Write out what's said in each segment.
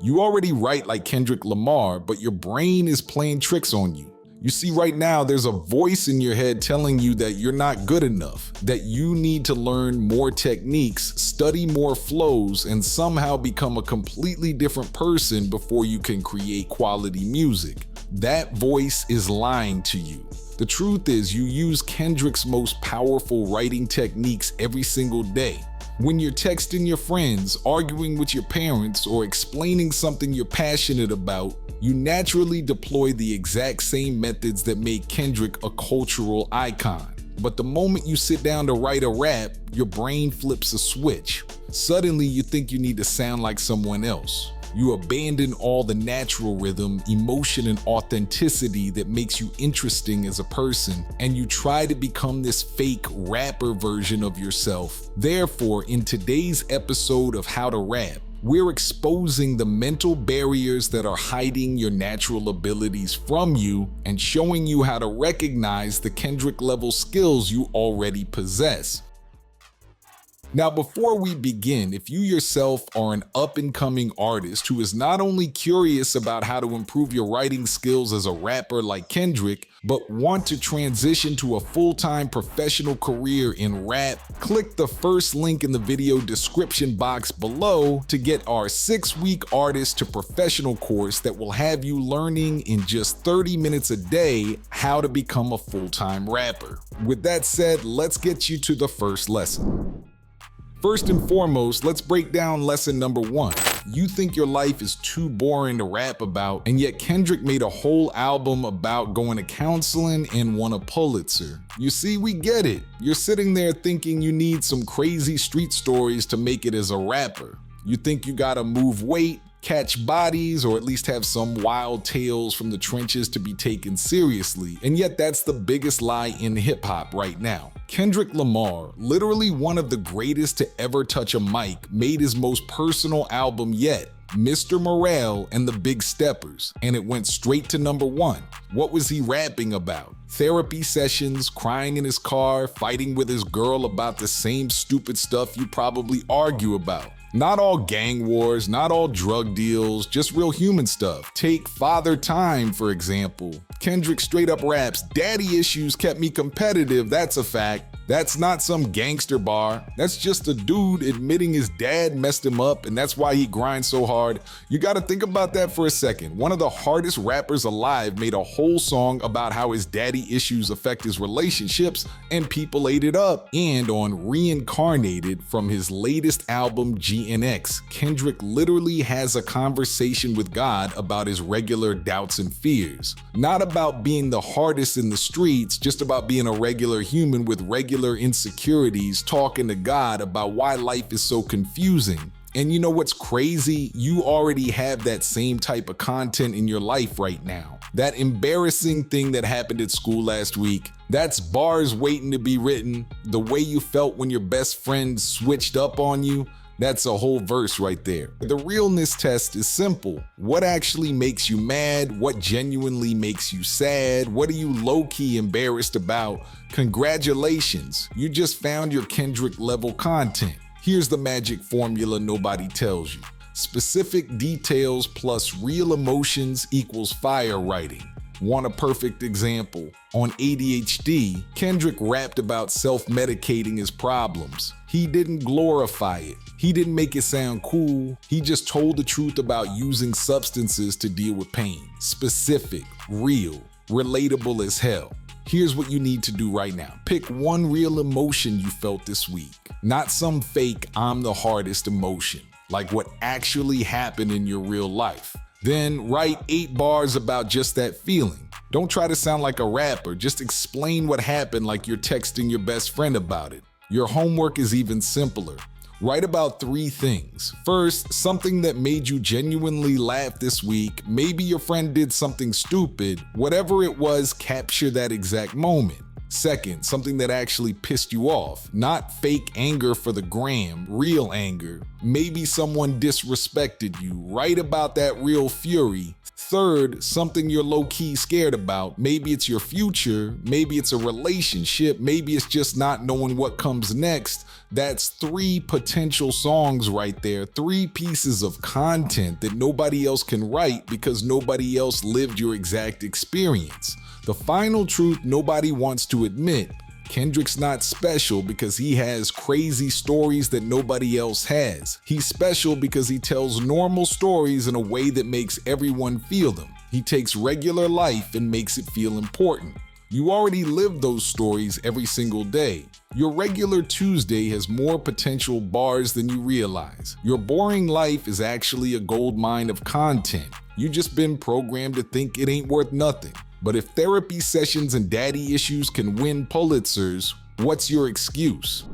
You already write like Kendrick Lamar, but your brain is playing tricks on you. You see, right now, there's a voice in your head telling you that you're not good enough, that you need to learn more techniques, study more flows, and somehow become a completely different person before you can create quality music. That voice is lying to you. The truth is, you use Kendrick's most powerful writing techniques every single day. When you're texting your friends, arguing with your parents, or explaining something you're passionate about, you naturally deploy the exact same methods that made Kendrick a cultural icon. But the moment you sit down to write a rap, your brain flips a switch. Suddenly, you think you need to sound like someone else. You abandon all the natural rhythm, emotion, and authenticity that makes you interesting as a person, and you try to become this fake rapper version of yourself. Therefore, in today's episode of How to Rap, we're exposing the mental barriers that are hiding your natural abilities from you and showing you how to recognize the Kendrick-level skills you already possess. Now, before we begin, if you yourself are an up-and-coming artist who is not only curious about how to improve your writing skills as a rapper like Kendrick, but want to transition to a full-time professional career in rap, click the first link in the video description box below to get our 6-week Artist to Professional course that will have you learning in just 30 minutes a day how to become a full-time rapper. With that said, let's get you to the first lesson. First and foremost, let's break down lesson number 1. You think your life is too boring to rap about, and yet Kendrick made a whole album about going to counseling and won a Pulitzer. You see, we get it. You're sitting there thinking you need some crazy street stories to make it as a rapper. You think you gotta move weight, catch bodies, or at least have some wild tales from the trenches to be taken seriously. And yet that's the biggest lie in hip-hop right now. Kendrick Lamar, literally one of the greatest to ever touch a mic, made his most personal album yet, Mr. Morale and the Big Steppers, and it went straight to number 1. What was he rapping about? Therapy sessions, crying in his car, fighting with his girl about the same stupid stuff you probably argue about. Not all gang wars, not all drug deals, just real human stuff. Take Father Time, for example. Kendrick straight up raps, "Daddy issues kept me competitive, that's a fact." That's not some gangster bar. That's just a dude admitting his dad messed him up, and that's why he grinds so hard. You gotta think about that for a second. One of the hardest rappers alive made a whole song about how his daddy issues affect his relationships, and people ate it up. And on Reincarnated, from his latest album GNX, Kendrick literally has a conversation with God about his regular doubts and fears. Not about being the hardest in the streets, just about being a regular human with regular insecurities, talking to God about why life is so confusing. And you know what's crazy? You already have that same type of content in your life right now. That embarrassing thing that happened at school last week, that's bars waiting to be written. The way you felt when your best friend switched up on you, that's a whole verse right there. The realness test is simple. What actually makes you mad? What genuinely makes you sad? What are you low-key embarrassed about? Congratulations, you just found your Kendrick-level content. Here's the magic formula nobody tells you. Specific details plus real emotions equals fire writing. Want a perfect example? On ADHD, Kendrick rapped about self-medicating his problems. He didn't glorify it. He didn't make it sound cool. He just told the truth about using substances to deal with pain. Specific, real, relatable as hell. Here's what you need to do right now. Pick one real emotion you felt this week. Not some fake "I'm the hardest" emotion, like what actually happened in your real life. Then write 8 bars about just that feeling. Don't try to sound like a rapper, just explain what happened like you're texting your best friend about it. Your homework is even simpler. Write about 3 things. First, something that made you genuinely laugh this week. Maybe your friend did something stupid. Whatever it was, capture that exact moment. Second, something that actually pissed you off. Not fake anger for the gram, real anger. Maybe someone disrespected you. Write about that real fury. Third, something you're low-key scared about. Maybe it's your future, maybe it's a relationship, maybe it's just not knowing what comes next. That's 3 potential songs right there, 3 pieces of content that nobody else can write because nobody else lived your exact experience. The final truth nobody wants to admit: Kendrick's not special because he has crazy stories that nobody else has. He's special because he tells normal stories in a way that makes everyone feel them. He takes regular life and makes it feel important. You already live those stories every single day. Your regular Tuesday has more potential bars than you realize. Your boring life is actually a goldmine of content. You just been programmed to think it ain't worth nothing. But if therapy sessions and daddy issues can win Pulitzers, what's your excuse?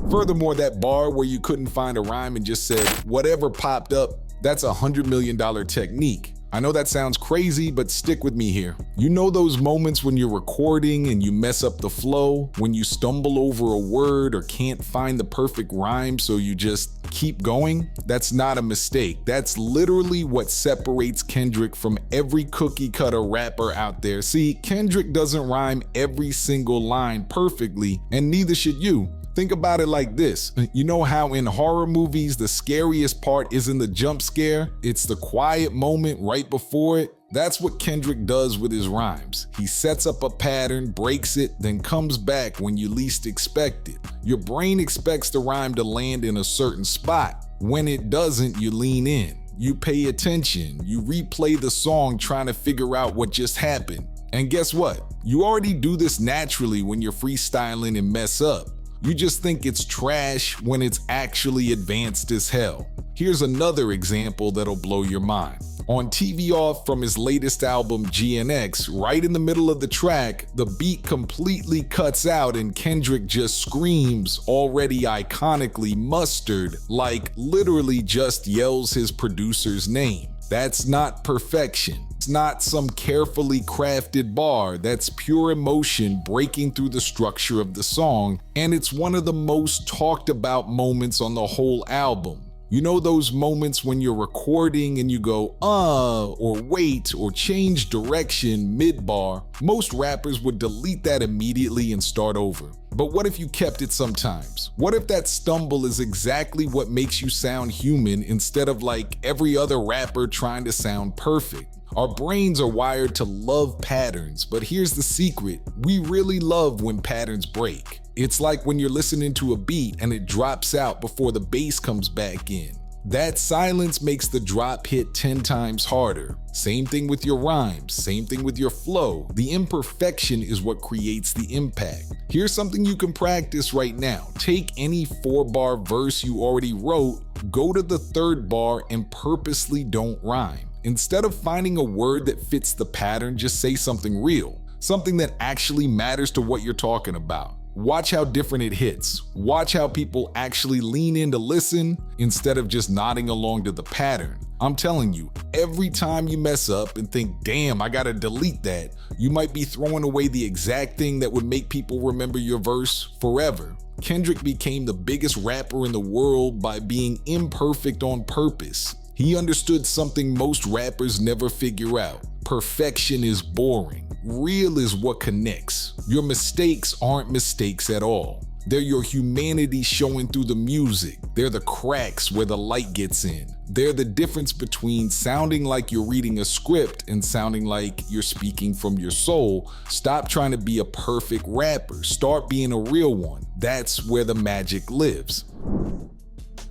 Furthermore, that bar where you couldn't find a rhyme and just said whatever popped up, that's a $100 million technique. I know that sounds crazy, but stick with me here. You know those moments when you're recording and you mess up the flow, when you stumble over a word or can't find the perfect rhyme so you just keep going? That's not a mistake. That's literally what separates Kendrick from every cookie cutter rapper out there. See, Kendrick doesn't rhyme every single line perfectly, and neither should you. Think about it like this. You know how in horror movies the scariest part isn't the jump scare? It's the quiet moment right before it. That's what Kendrick does with his rhymes. He sets up a pattern, breaks it, then comes back when you least expect it. Your brain expects the rhyme to land in a certain spot. When it doesn't, you lean in. You pay attention. You replay the song trying to figure out what just happened. And guess what? You already do this naturally when you're freestyling and mess up. You just think it's trash when it's actually advanced as hell. Here's another example that'll blow your mind. On TV Off from his latest album GNX, right in the middle of the track, the beat completely cuts out and Kendrick just screams, already iconically mustard, like literally just yells his producer's name. That's not perfection. It's not some carefully crafted bar. That's pure emotion breaking through the structure of the song, and it's one of the most talked about moments on the whole album. You know those moments when you're recording and you go, or wait, or change direction mid-bar? Most rappers would delete that immediately and start over. But what if you kept it sometimes? What if that stumble is exactly what makes you sound human instead of like every other rapper trying to sound perfect? Our brains are wired to love patterns, but here's the secret: we really love when patterns break. It's like when you're listening to a beat and it drops out before the bass comes back in. That silence makes the drop hit 10 times harder. Same thing with your rhymes, same thing with your flow. The imperfection is what creates the impact. Here's something you can practice right now. Take any 4-bar verse you already wrote, go to the 3rd bar and purposely don't rhyme. Instead of finding a word that fits the pattern, just say something real, something that actually matters to what you're talking about. Watch how different it hits. Watch how people actually lean in to listen instead of just nodding along to the pattern. I'm telling you, every time you mess up and think, damn, I gotta delete that, you might be throwing away the exact thing that would make people remember your verse forever. Kendrick became the biggest rapper in the world by being imperfect on purpose. He understood something most rappers never figure out. Perfection is boring. Real is what connects. Your mistakes aren't mistakes at all. They're your humanity showing through the music. They're the cracks where the light gets in. They're the difference between sounding like you're reading a script and sounding like you're speaking from your soul. Stop trying to be a perfect rapper. Start being a real one. That's where the magic lives.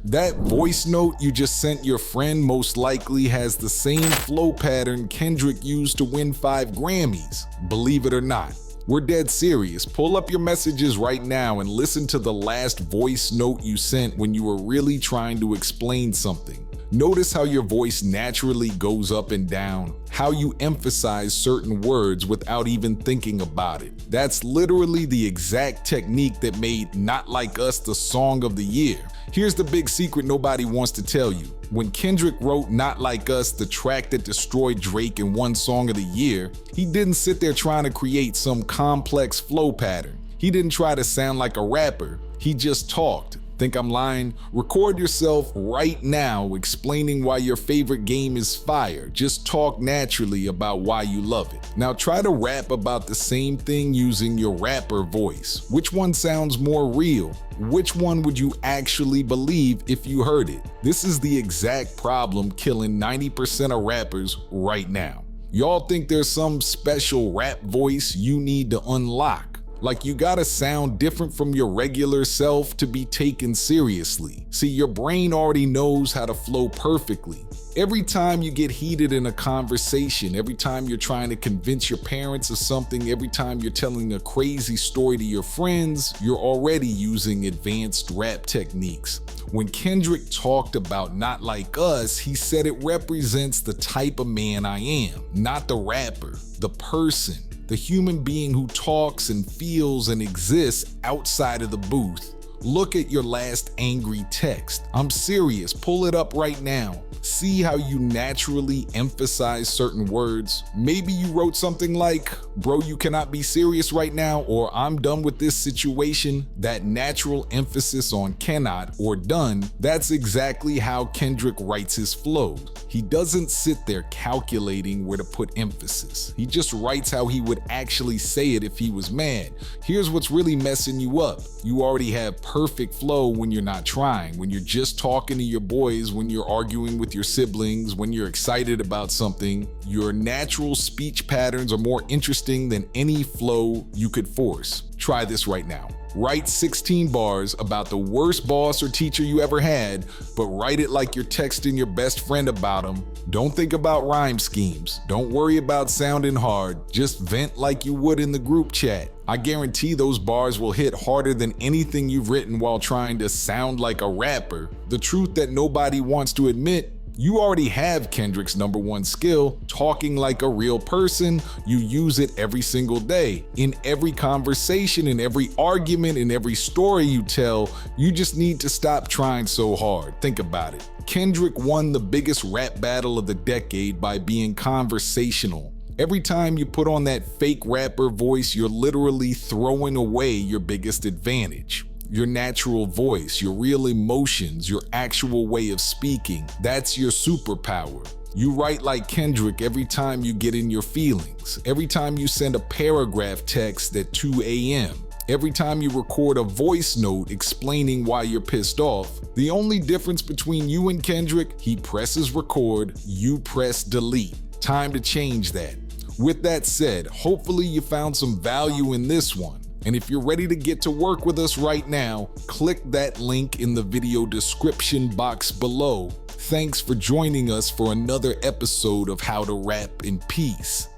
That voice note you just sent your friend most likely has the same flow pattern Kendrick used to win 5 Grammys. Believe it or not. We're dead serious. Pull up your messages right now and listen to the last voice note you sent when you were really trying to explain something. Notice how your voice naturally goes up and down, how you emphasize certain words without even thinking about it. That's literally the exact technique that made Not Like Us the song of the year. Here's the big secret nobody wants to tell you. When Kendrick wrote Not Like Us, the track that destroyed Drake and won Song of the Year, he didn't sit there trying to create some complex flow pattern. He didn't try to sound like a rapper. He just talked. Think I'm lying? Record yourself right now explaining why your favorite game is fire. Just talk naturally about why you love it. Now try to rap about the same thing using your rapper voice. Which one sounds more real? Which one would you actually believe if you heard it? This is the exact problem killing 90% of rappers right now. Y'all think there's some special rap voice you need to unlock. Like you gotta sound different from your regular self to be taken seriously. See, your brain already knows how to flow perfectly. Every time you get heated in a conversation, every time you're trying to convince your parents of something, every time you're telling a crazy story to your friends, you're already using advanced rap techniques. When Kendrick talked about Not Like Us, he said it represents the type of man I am, not the rapper, the person. The human being who talks and feels and exists outside of the booth. Look at your last angry text. I'm serious, pull it up right now. See how you naturally emphasize certain words. Maybe you wrote something like, bro, you cannot be serious right now, or I'm done with this situation. That natural emphasis on cannot or done, that's exactly how Kendrick writes his flows. He doesn't sit there calculating where to put emphasis. He just writes how he would actually say it if he was mad. Here's what's really messing you up. You already have perfect flow when you're not trying, when you're just talking to your boys, when you're arguing with your siblings, when you're excited about something. Your natural speech patterns are more interesting than any flow you could force. Try this right now. Write 16 bars about the worst boss or teacher you ever had, but write it like you're texting your best friend about them. Don't think about rhyme schemes. Don't worry about sounding hard. Just vent like you would in the group chat. I guarantee those bars will hit harder than anything you've written while trying to sound like a rapper. The truth that nobody wants to admit, you already have Kendrick's #1 skill, talking like a real person. You use it every single day. In every conversation, in every argument, in every story you tell, you just need to stop trying so hard. Think about it. Kendrick won the biggest rap battle of the decade by being conversational. Every time you put on that fake rapper voice, you're literally throwing away your biggest advantage. Your natural voice, your real emotions, your actual way of speaking, that's your superpower. You write like Kendrick every time you get in your feelings, every time you send a paragraph text at 2 a.m., every time you record a voice note explaining why you're pissed off. The only difference between you and Kendrick, he presses record, you press delete. Time to change that. With that said, hopefully you found some value in this one. And if you're ready to get to work with us right now, click that link in the video description box below. Thanks for joining us for another episode of How to Rap in Peace.